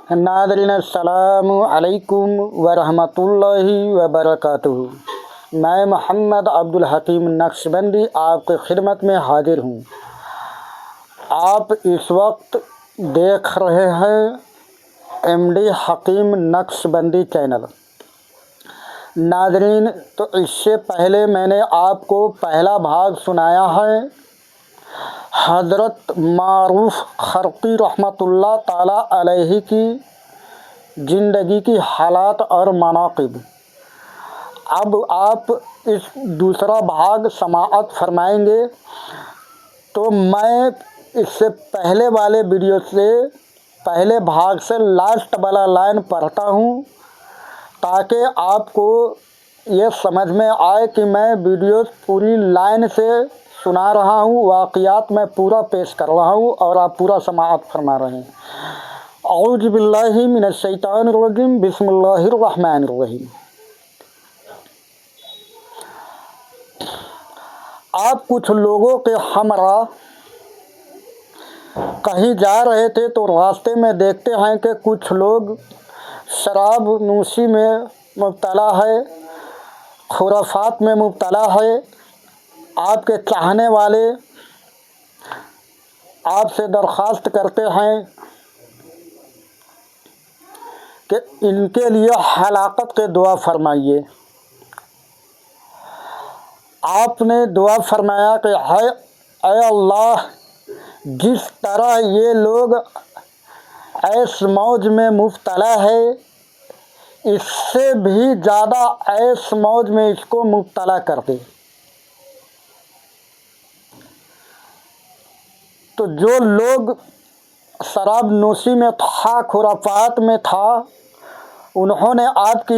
नाज़रीन अस्सलामु अलैकुम वरहमतुल्लाहि वबरकातुहू। मैं मोहम्मद अब्दुल हकीम नक्शबंदी आपकी खिदमत में हाजिर हूँ। आप इस वक्त देख रहे हैं MD हकीम नक्शबंदी चैनल। नाज़रीन, तो इससे पहले मैंने आपको पहला भाग सुनाया है हज़रत मारूफ खरकी रहमतुल्लाह ताला अलैहि की ज़िंदगी की हालात और मनाक़िब। अब आप इस दूसरा भाग समाअत फरमाएंगे। तो मैं इससे पहले वाले वीडियो से पहले भाग से लास्ट वाला लाइन पढ़ता हूँ ताकि आपको ये समझ में आए कि मैं वीडियो पूरी लाइन से सुना रहा हूँ, वाक़ियात में पूरा पेश कर रहा हूँ और आप पूरा समाअत फरमा रहे हैं। औज़ु बिल्लाहि मिनश शैतानिर रजीम, बिस्मिल्लाहिर रहमानिर रहीम। आप कुछ लोगों के हमरा कहीं जा रहे थे तो रास्ते में देखते हैं कि कुछ लोग शराब नोशी में मुब्तला है, खुराफात में मुब्तला है। आपके चाहने वाले आपसे दरख्वास्त करते हैं कि इनके लिए हलाकत के दुआ फरमाइए। आपने दुआ फरमाया कि है ऐ अल्लाह, जिस तरह ये लोग ऐश मौज में मुब्तला है, इससे भी ज़्यादा ऐश मौज में इसको मुब्तला कर दे। तो जो लोग शराब नोशी में था, खुराफात में था, उन्होंने आपकी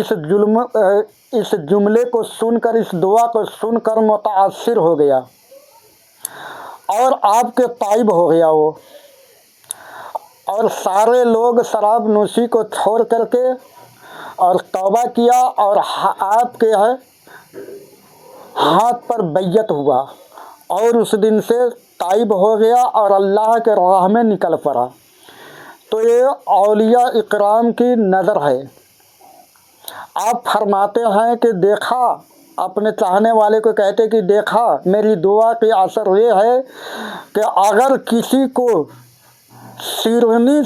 इस जुमले को सुनकर, इस दुआ को सुनकर मुतासिर हो गया और आपके ताइब हो गया वो। और सारे लोग शराब नोशी को छोड़ करके और तौबा किया और आपके हाथ पर बैयत हुआ और उस दिन से ताइब हो गया और अल्लाह के राह में निकल पड़ा। तो ये औलिया इकराम की नज़र है। आप फरमाते हैं कि देखा, अपने चाहने वाले को कहते कि देखा, मेरी दुआ की असर ये है कि अगर किसी को शिरनी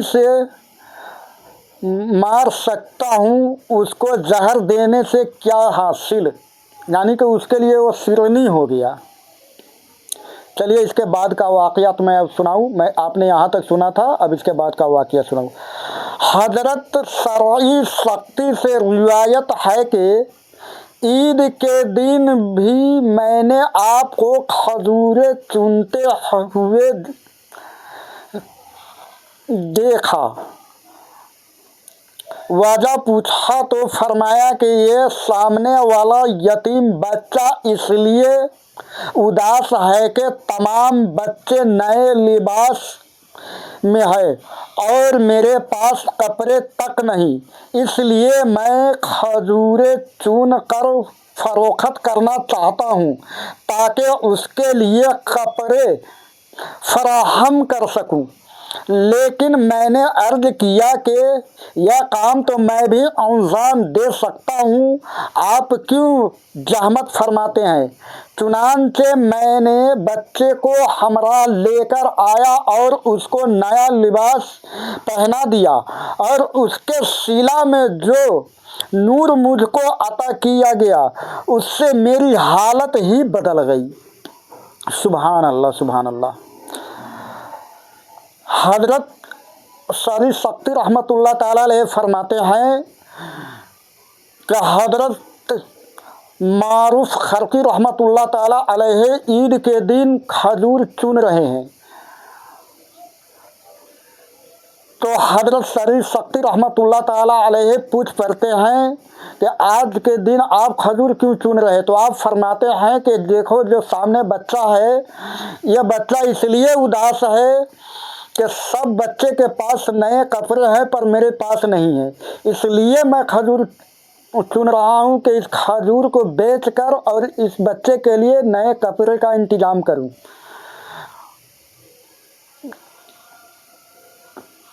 से मार सकता हूँ, उसको जहर देने से क्या हासिल, यानी कि उसके लिए वो शिरनी हो गया। चलिए इसके बाद का वाक़ियात मैं अब सुनाऊँ। मैं आपने यहाँ तक सुना था, अब इसके बाद का वाक़िया सुनाऊँ। हज़रत शरई सख्ती से रिवायत है कि ईद के दिन भी मैंने आपको खजूरें चुनते हुए देखा। वजह पूछा तो फरमाया कि ये सामने वाला यतीम बच्चा इसलिए उदास है कि तमाम बच्चे नए लिबास में है और मेरे पास कपड़े तक नहीं, इसलिए मैं खजूरें चुन कर फरोख्त करना चाहता हूँ ताकि उसके लिए कपड़े फराहम कर सकूँ। लेकिन मैंने अर्ज़ किया कि यह काम तो मैं भी अंजाम दे सकता हूँ, आप क्यों जहमत फरमाते हैं। चुनांचे मैंने बच्चे को हमरा लेकर आया और उसको नया लिबास पहना दिया और उसके सीला में जो नूर मुझको अता किया गया, उससे मेरी हालत ही बदल गई। सुभान अल्लाह, सुभान अल्लाह। हज़रत शरई सख्ती रहमतुल्लाह ताला अलैह फरमाते हैं कि हज़रत मारूफ खरकी रहमतुल्लाह ताला अलैह ईद के दिन खजूर चुन रहे हैं। तो हज़रत शरई सख्ती रहमतुल्लाह ताला अलैह पूछ पड़ते हैं कि आज के दिन आप खजूर क्यों चुन रहे। तो आप फरमाते हैं कि देखो, जो सामने बच्चा है, यह बच्चा इसलिए उदास है कि सब बच्चे के पास नए कपड़े हैं पर मेरे पास नहीं है, इसलिए मैं खजूर चुन रहा हूँ कि इस खजूर को बेचकर और इस बच्चे के लिए नए कपड़े का इंतजाम करूँ।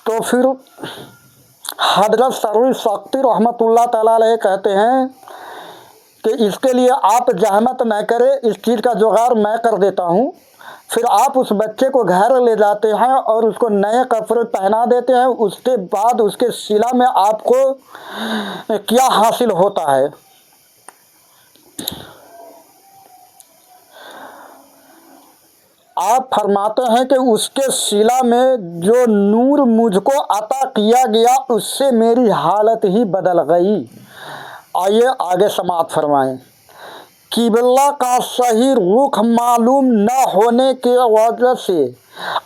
तो फिर हजरत सरवर सख्ती रहमतुल्लाह तआला अलैह कहते हैं कि इसके लिए आप जहमत न करें, इस चीज़ का जुगाड़ मैं कर देता हूँ। फिर आप उस बच्चे को घर ले जाते हैं और उसको नए कपड़े पहना देते हैं। उसके बाद उसके सिला में आपको क्या हासिल होता है। आप फरमाते हैं कि उसके सिला में जो नूर मुझको अता किया गया उससे मेरी हालत ही बदल गई। आइए आगे समाअत फरमाएं। किबला का सही रुख मालूम न होने के वजह से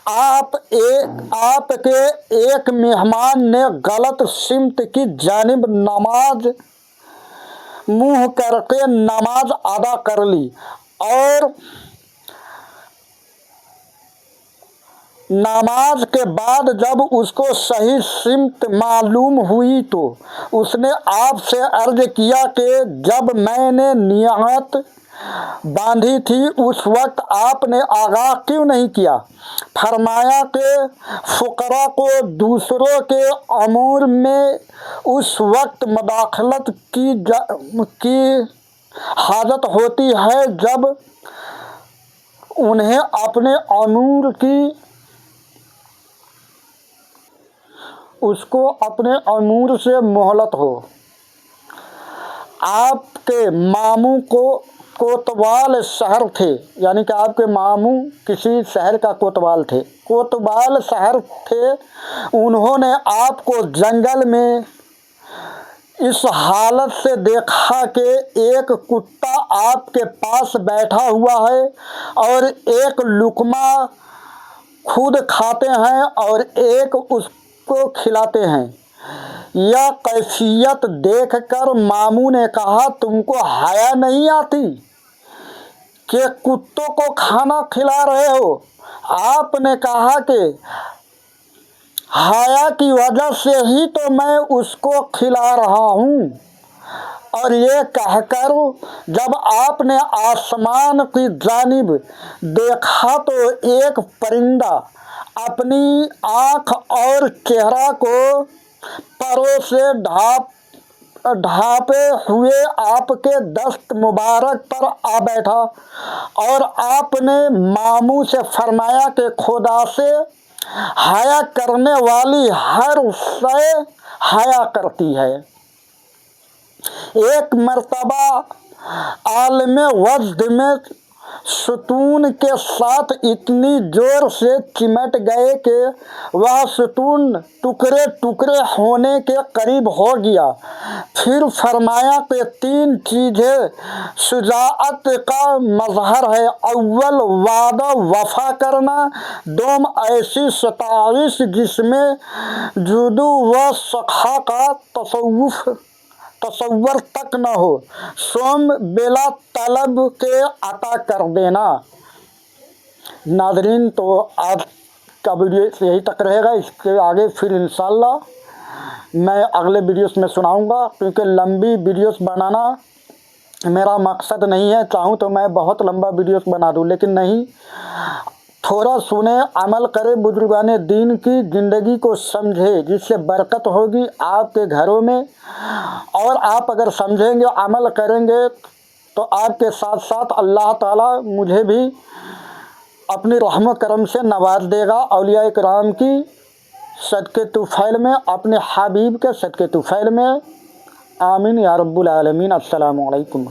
आपके एक मेहमान ने गलत सिमत की जानिब नमाज मुँह करके नमाज अदा कर ली और नमाज के बाद जब उसको सही सिमत मालूम हुई तो उसने आपसे अर्ज किया कि जब मैंने नियत बांधी थी उस वक्त आपने आगाह क्यों नहीं किया। फरमाया कि फुकरा को दूसरों के अमूर में उस वक्त मदाखलत की हाजत होती है जब उन्हें अपने अमूर की उसको अपने अमूर से मोहलत हो। आपके मामू को कोतवाल शहर थे, यानी कि आपके मामू किसी शहर का कोतवाल थे, कोतवाल शहर थे। उन्होंने आपको जंगल में इस हालत से देखा कि एक कुत्ता आपके पास बैठा हुआ है और एक लुकमा खुद खाते हैं और एक उसको खिलाते हैं। यह कैफियत देखकर मामू ने कहा, तुमको हया नहीं आती कि कुत्तों को खाना खिला रहे हो। आपने कहा कि हया की वजह से ही तो मैं उसको खिला रहा हूँ। और ये कहकर जब आपने आसमान की जानिब देखा तो एक परिंदा अपनी आँख और चेहरा को परों से ढांपे हुए आपके दस्त मुबारक पर आ बैठा और आपने मामू से फरमाया कि खुदा से हया करने वाली हर शय हया करती है। एक मर्तबा आलम वज्द में सुतून के साथ इतनी जोर से चिमट गए कि वह सुतून टुकड़े टुकड़े होने के करीब हो गया। फिर फरमाया कि 3 चीज़ें शुजाअत का मजहर है। अव्वल वादा वफा करना, दोम ऐसी सताइश जिसमें जुदू व सखा का तसव्वुर तक न हो, सोम बेला तलब के अता कर देना। नादरीन, तो आज का वीडियो यही तक रहेगा। इसके आगे फिर इंशाल्लाह मैं अगले वीडियोस में सुनाऊंगा, क्योंकि लंबी वीडियोस बनाना मेरा मकसद नहीं है। चाहूँ तो मैं बहुत लंबा वीडियोस बना दूँ, लेकिन नहीं, थोड़ा सुने, अमल करे, बुजुर्गान दीन की ज़िंदगी को समझे, जिससे बरकत होगी आपके घरों में। और आप अगर समझेंगे, अमल करेंगे, तो आपके साथ साथ अल्लाह ताला मुझे भी अपनी रहम करम से नवाज देगा। औलिया इकराम की सदके तुफ़ैल में, अपने हबीब के सदके तुफ़ैल में। आमीन या रब्बुल आलमीन। अस्सलामु अलैकुम।